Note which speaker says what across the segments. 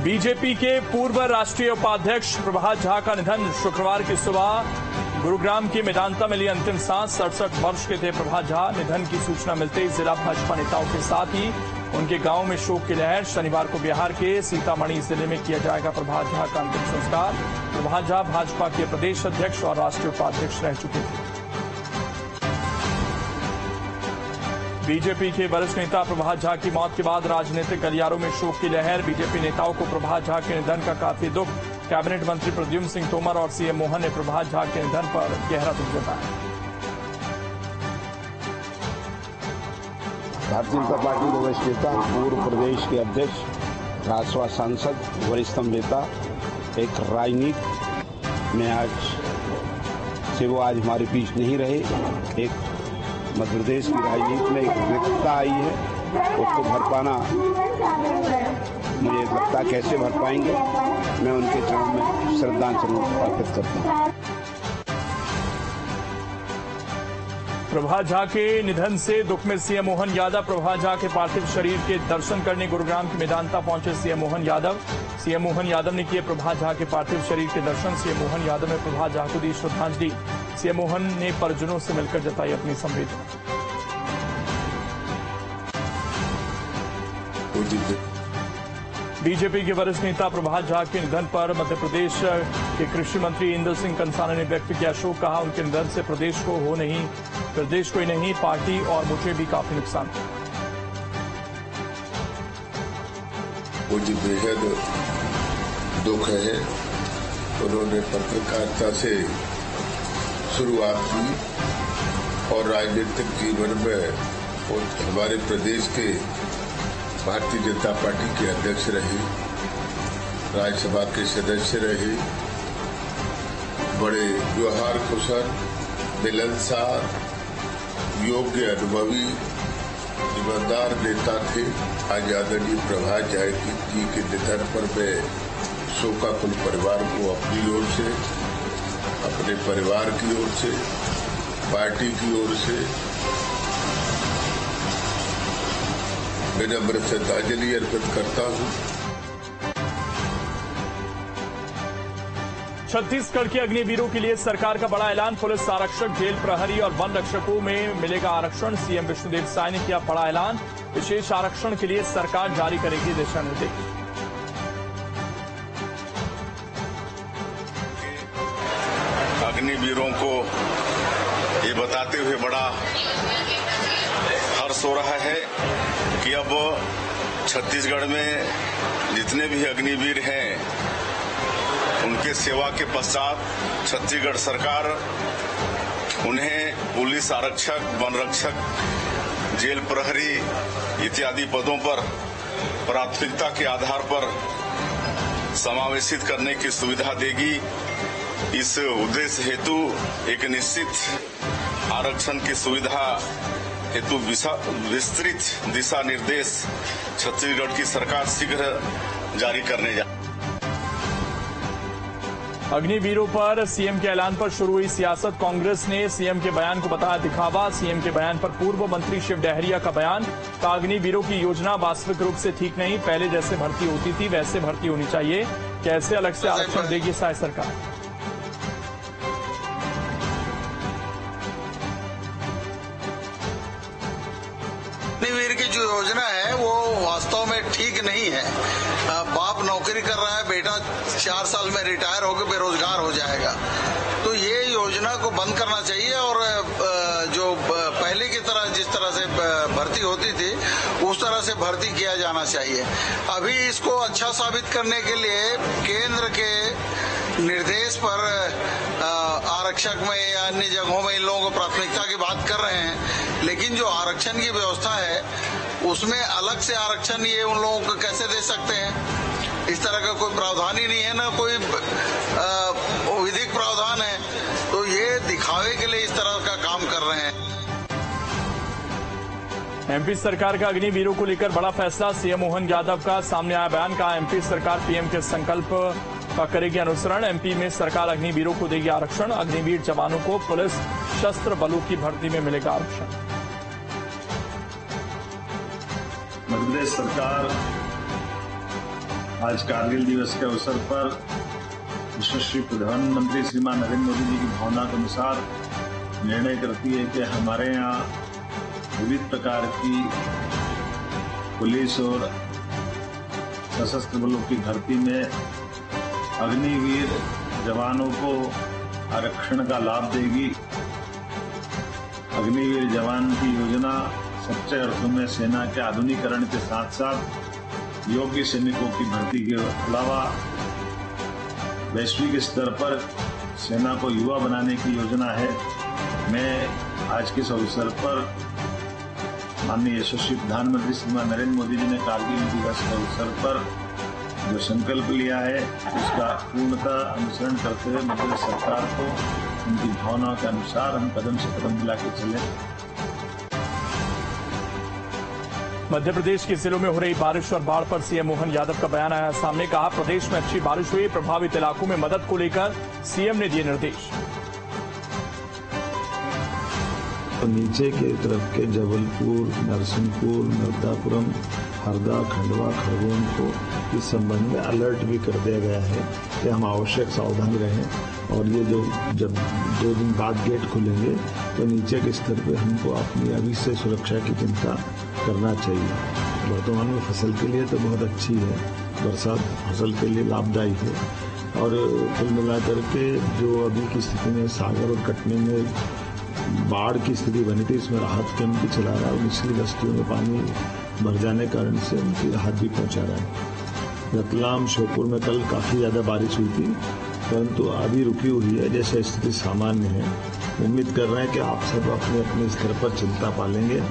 Speaker 1: BJP के पूर्व राष्ट्रीय उपाध्यक्ष प्रभात झा का निधन। शुक्रवार की सुबह गुरुग्राम के मेदांता में ली अंतिम सांस। 67 वर्ष के थे प्रभात झा। निधन की सूचना मिलते ही जिला भाजपा नेताओं के साथ ही उनके गांव में शोक की लहर। शनिवार को बिहार के सीतामढ़ी जिले में किया जाएगा प्रभात झा का अंतिम संस्कार। प्रभात झा भाजपा के प्रदेश अध्यक्ष और राष्ट्रीय उपाध्यक्ष रह चुके थे। बीजेपी के वरिष्ठ नेता प्रभात झा की मौत के बाद राजनीतिक गलियारों में शोक की लहर। बीजेपी नेताओं को प्रभात झा के निधन का काफी दुख। कैबिनेट मंत्री प्रद्युम्न सिंह तोमर और सीएम मोहन ने प्रभात झा के निधन पर गहरा दुख जताया।
Speaker 2: भारतीय जनता पार्टी के वरिष्ठ नेता, पूर्व प्रदेश के अध्यक्ष, राज्यसभा सांसद, वरिष्ठतम नेता, एक राजनीति में आज से वो आज हमारे बीच नहीं रहे। एक मध्य प्रदेश की राजनीति में एक रिक्तता आई है, उसको भर पाना मुझे लगता कैसे भर पाएंगे। मैं उनके चरणों में श्रद्धांजलि अर्पित करता हूँ।
Speaker 1: प्रभात झा के निधन से दुख में सीएम मोहन यादव। प्रभात झा के पार्थिव शरीर के दर्शन करने गुरुग्राम के मेदांता पहुंचे सीएम मोहन यादव। सीएम मोहन यादव ने किए प्रभात झा के पार्थिव शरीर के दर्शन। सीएम मोहन यादव ने प्रभात झा को दी श्रद्धांजलि। सीएम मोहन ने परिजनों से मिलकर जताई अपनी संवेदना। बीजेपी के वरिष्ठ नेता प्रभात झा के निधन पर मध्य प्रदेश के कृषि मंत्री इंदर सिंह कंसाना ने व्यक्त किया शोक। कहा उनके निधन से प्रदेश को ही नहीं पार्टी और मुझे भी काफी नुकसान।
Speaker 3: मुझे बेहद दुख है। उन्होंने पत्रकारिता से शुरुआत की और राजनीतिक जीवन में हमारे प्रदेश के भारतीय जनता पार्टी के अध्यक्ष रहे, राज्यसभा के सदस्य रहे। बड़े व्यवहार कुशल, मिलनसार, योग्य, अनुभवी, ईमानदार नेता थे। आज आदरणीय प्रभात झा जी के निधन पर मैं शोकाकुल परिवार को अपनी ओर से, अपने परिवार की ओर से, पार्टी की ओर से विनम्र श्रद्धांजलि अर्पित करता हूं।
Speaker 1: छत्तीसगढ़ के अग्निवीरों के लिए सरकार का बड़ा ऐलान। पुलिस आरक्षक, जेल प्रहरी और वन रक्षकों में मिलेगा आरक्षण। सीएम विष्णुदेव साय ने किया बड़ा ऐलान। विशेष आरक्षण के लिए सरकार जारी करेगी दिशा निर्देश।
Speaker 4: अग्निवीरों को ये बताते हुए बड़ा हर्ष हो रहा है कि अब छत्तीसगढ़ में जितने भी अग्निवीर हैं उनके सेवा के पश्चात छत्तीसगढ़ सरकार उन्हें पुलिस आरक्षक, वन रक्षक, जेल प्रहरी इत्यादि पदों पर प्राथमिकता के आधार पर समावेशित करने की सुविधा देगी। इस उद्देश्य हेतु एक निश्चित आरक्षण की सुविधा हेतु विस्तृत दिशा निर्देश छत्तीसगढ़ की सरकार शीघ्र जारी करने जा।
Speaker 1: अग्निवीरों पर सीएम के ऐलान पर शुरू हुई सियासत। कांग्रेस ने सीएम के बयान को बताया दिखावा। सीएम के बयान पर पूर्व मंत्री शिव डहरिया का बयान। कहा अग्निवीरों की योजना वास्तविक रूप से ठीक नहीं। पहले जैसे भर्ती होती थी वैसे भर्ती होनी चाहिए। कैसे अलग से आरक्षण देगी साय सरकार।
Speaker 5: अग्निवीर की जो योजना है वो वास्तव में ठीक नहीं है। बाप नौकरी कर रहा है, बेटा 4 साल में रिटायर होकर बेरोजगार हो जाएगा। तो ये योजना को बंद करना चाहिए और जो पहले की तरह जिस तरह से भर्ती होती थी उस तरह से भर्ती किया जाना चाहिए। अभी इसको अच्छा साबित करने के लिए केंद्र के निर्देश पर आरक्षक में या अन्य जगहों में इन लोगों को प्राथमिकता की बात कर रहे हैं, लेकिन जो आरक्षण की व्यवस्था है उसमें अलग से आरक्षण ये उन लोगों को कैसे दे सकते हैं। इस तरह का कोई प्रावधान ही नहीं है, ना कोई विधिक प्रावधान है। तो ये दिखावे के लिए इस तरह का काम कर रहे हैं।
Speaker 1: एमपी सरकार का अग्निवीरों को लेकर बड़ा फैसला। सीएम मोहन यादव का सामने आया बयान। कहा एमपी सरकार पीएम के संकल्प का करेगी अनुसरण। एमपी में सरकार अग्निवीरों को देगी आरक्षण। अग्निवीर जवानों को पुलिस सशस्त्र बलों की भर्ती में मिलेगा आरक्षण।
Speaker 6: मध्य प्रदेश सरकार आज कारगिल दिवस के अवसर पर यशस्वी प्रधानमंत्री श्रीमान नरेंद्र मोदी जी की भावना के अनुसार निर्णय करती है कि हमारे यहाँ विविध प्रकार की पुलिस और सशस्त्र बलों की भर्ती में अग्निवीर जवानों को आरक्षण का लाभ देगी। अग्निवीर जवान की योजना सच्चे अर्थों में सेना के आधुनिकीकरण के साथ साथ योग्य सैनिकों की भर्ती के अलावा वैश्विक स्तर पर सेना को युवा बनाने की योजना है। मैं आज के इस अवसर पर माननीय यशस्वी प्रधानमंत्री श्रीमान नरेंद्र मोदी जी ने कारगिल दिवस के अवसर पर जो संकल्प लिया है उसका पूर्णतः अनुसरण करते हुए मध्य सरकार को उनकी भावनाओं के अनुसार हम कदम से कदम मिला के चले।
Speaker 1: मध्य प्रदेश के जिलों में हो रही बारिश और बाढ़ पर सीएम मोहन यादव का बयान आया सामने। कहा, प्रदेश में अच्छी बारिश हुई, प्रभावित इलाकों में मदद को लेकर सीएम ने दिए निर्देश।
Speaker 7: तो नीचे के तरफ के जबलपुर, नरसिंहपुर, नर्मदापुरम, हरदा, खंडवा, खरगोन को इस संबंध में अलर्ट भी कर दिया गया है कि हम आवश्यक सावधानी रहें और ये जो जब 2 दिन बाद गेट खुलेंगे तो नीचे के स्तर पे हमको अपनी अभी से सुरक्षा की चिंता करना चाहिए। वर्तमान में फसल के लिए तो बहुत अच्छी है, बरसात फसल के लिए लाभदायी है और कुल मिलाकर के जो अभी की स्थिति में सागर और कटनी में बाढ़ की स्थिति बनी थी, इसमें राहत कैंप भी चला रहा है और निचली बस्तियों में पानी भर जाने के कारण से उनकी राहत भी पहुंचा रहा है। रतलाम, श्योपुर में कल काफी ज्यादा बारिश हुई थी, परंतु अभी रुकी हुई है, जैसे स्थिति सामान्य है। उम्मीद कर रहे हैं कि आप सब अपने अपने स्तर पर चिंता पालेंगे।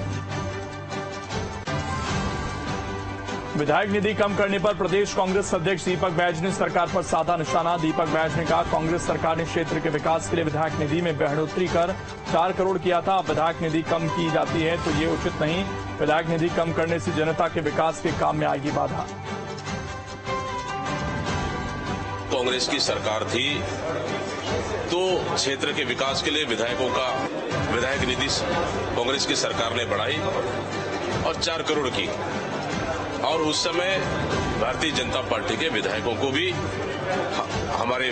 Speaker 1: विधायक निधि कम करने पर प्रदेश कांग्रेस अध्यक्ष दीपक बैज ने सरकार पर साधा निशाना। दीपक बैज ने कहा, कांग्रेस सरकार ने क्षेत्र के विकास के लिए विधायक निधि में बढ़ोतरी कर 4 करोड़ किया था। अब विधायक निधि कम की जाती है तो ये उचित नहीं। विधायक निधि कम करने से जनता के विकास के काम में आएगी बाधा।
Speaker 8: कांग्रेस की सरकार थी तो क्षेत्र के विकास के लिए विधायकों का विधायक निधि कांग्रेस की सरकार ने बढ़ाई और 4 करोड़ की, और उस समय भारतीय जनता पार्टी के विधायकों को भी हमारे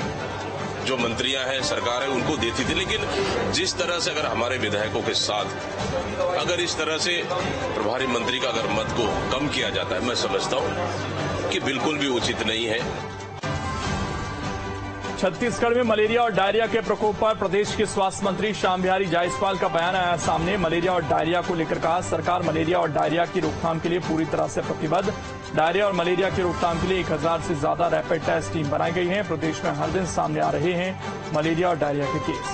Speaker 8: जो मंत्रियां हैं, सरकार है, उनको देती थी। लेकिन जिस तरह से अगर हमारे विधायकों के साथ अगर इस तरह से प्रभारी मंत्री का अगर मत को कम किया जाता है, मैं समझता हूं कि बिल्कुल भी उचित नहीं है।
Speaker 1: छत्तीसगढ़ में मलेरिया और डायरिया के प्रकोप पर प्रदेश के स्वास्थ्य मंत्री श्याम बिहारी जायसवाल का बयान आया सामने। मलेरिया और डायरिया को लेकर कहा, सरकार मलेरिया और डायरिया की रोकथाम के लिए पूरी तरह से प्रतिबद्ध। डायरिया और मलेरिया की रोकथाम के लिए 1000 से ज्यादा रैपिड टेस्ट टीम बनाई गई है। प्रदेश में हर दिन सामने आ रहे हैं मलेरिया और डायरिया के केस।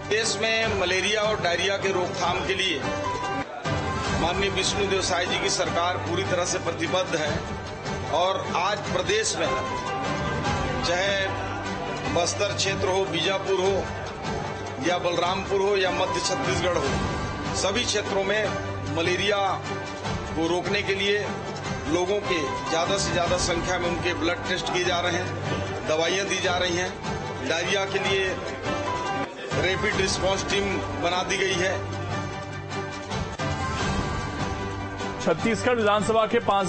Speaker 5: देश में मलेरिया और डायरिया के रोकथाम के लिए माननीय विष्णुदेव साय जी की सरकार पूरी तरह से प्रतिबद्ध है और आज प्रदेश में चाहे बस्तर क्षेत्र हो, बीजापुर हो या बलरामपुर हो या मध्य छत्तीसगढ़ हो, सभी क्षेत्रों में मलेरिया को रोकने के लिए लोगों के ज्यादा से ज्यादा संख्या में उनके ब्लड टेस्ट किए जा रहे हैं, दवाइयां दी जा रही हैं। डायरिया के लिए रैपिड रिस्पांस टीम बना दी गई है।
Speaker 1: छत्तीसगढ़ विधानसभा के 5